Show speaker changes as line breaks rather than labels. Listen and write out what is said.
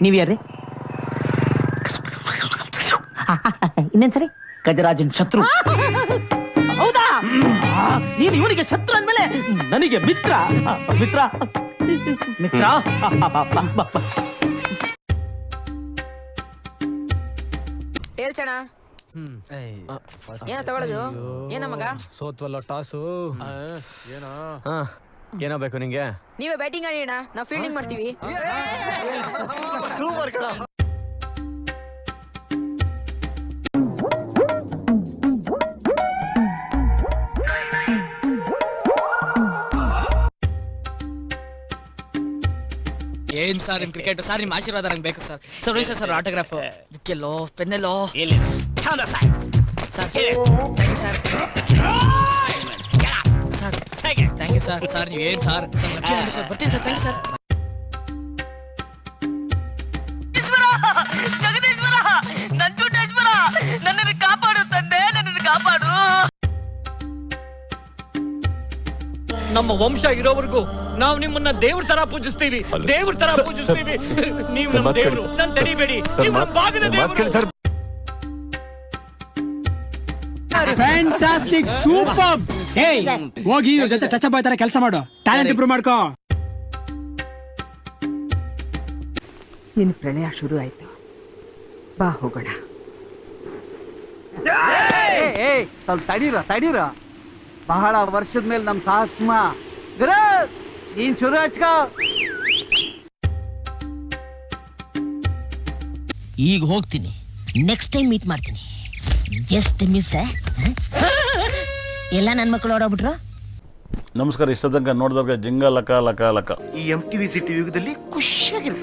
ನೀವ್ ಯಾರ್ರಿ? ಇನ್ನೇನ್ಸರಿ? ಗಜರಾಜನ್ ಶತ್ರು. ಹೌದಾ? ನೀನು ಇವನಿಗೆ ಶತ್ರು ಅಂದ್ಮೇಲೆ ನನಗೆ ಮಿತ್ರ. ಮಿತ್ರ ಮಿತ್ರ
ಹೇಳ್ಸಣ. ಏನ ತಗೊಳ್ಳೋದು? ಏನ ಮಗ
ಸೋತ್ವಲ್ಲ ಟಾಸು. ಏನೋ ಬೇಕು ನಿಂಗೆ?
ನೀವೇ ಬ್ಯಾಟಿಂಗ್ ಆಡಿಯೋಣ, ನಾವು ಫೀಲ್ಡಿಂಗ್ ಮಾಡ್ತೀವಿ.
ಏನ್ ಸರ್ ನಿಮ್ ಕ್ರಿಕೆಟ್ ಸರ್, ನಿಮ್ ಆಶೀರ್ವಾದ ನಂಗೆ ಬೇಕು ಸರ್. ಸರ್ ಸರ್ ಆಟೋಗ್ರಾಫ್ ಬುಕ್ಕೆಲ್ಲೋ ಪೆನ್ನೆಲ್ಲೋ sir. Thank you sir. Sir thank you sir. Sir ನೀವು ಏನು ಸರ್ ಸರ್ ಬರ್ತೀನಿ sir. Thank you sir. Jagadishwara, Nanjundeshwara, ನನ್ನನ್ನು ಕಾಪಾಡು ತಂದೆ, ನನ್ನನ್ನು ಕಾಪಾಡು.
ನಮ್ಮ ವಂಶ ಇರೋವರೆಗೂ ನಾವು ನಿಮ್ಮನ್ನ ದೇವ್ರ ತರ ಪೂಜಿಸ್ತೀವಿ, ದೇವ್ರ ತರ ಪೂಜಿಸ್ತೀವಿ. ನೀವು ನಮ್ಮ ದೇವರು, ನನ್ನ ತಡಿಬೇಡಿ.
Fantastic, super. ಏಯ್ ಹೋಗಿ ಇವ್ರ ಜೊತೆ ಟಚ್ ಅಪ್ ಆಯ್ತಾರ ಕೆಲಸ ಮಾಡು, ಟ್ಯಾಲೆಂಟ್ ಇಂಪ್ರೂವ್ ಮಾಡ್ಕೋ.
ನಿನ್ ಪ್ರಣಯ ಶುರು ಆಯ್ತು, ಬಾ ಹೋಗೋಣ. ಸ್ವಲ್ಪ ತಡೀರ. ಬಹಳ ವರ್ಷದ ಮೇಲೆ ನಮ್ ಸಾಹಸ್ಮ ನೀನ್ ಶುರು ಹಚ್ಕೋ.
ಈಗ ಹೋಗ್ತೀನಿ, ನೆಕ್ಸ್ಟ್ ಟೈಮ್ ಮೀಟ್ ಮಾಡ್ತೀನಿ. Just miss. ಎಲ್ಲ ನನ್ನ ಮಕ್ಕಳು ಓಡೋಗ್ಬಿಟ್ರು.
ನಮಸ್ಕಾರ. ಇಷ್ಟ ತನಕ ನೋಡಿದವ್ರಿಗೆ ಜಿಂಗ ಲಕ ಲಕ ಲಕ.
ಈ MTV ಸಿಟಿ ಯುಗದಲ್ಲಿ ಖುಷಿಯಾಗಿರ್ಬೇಕು.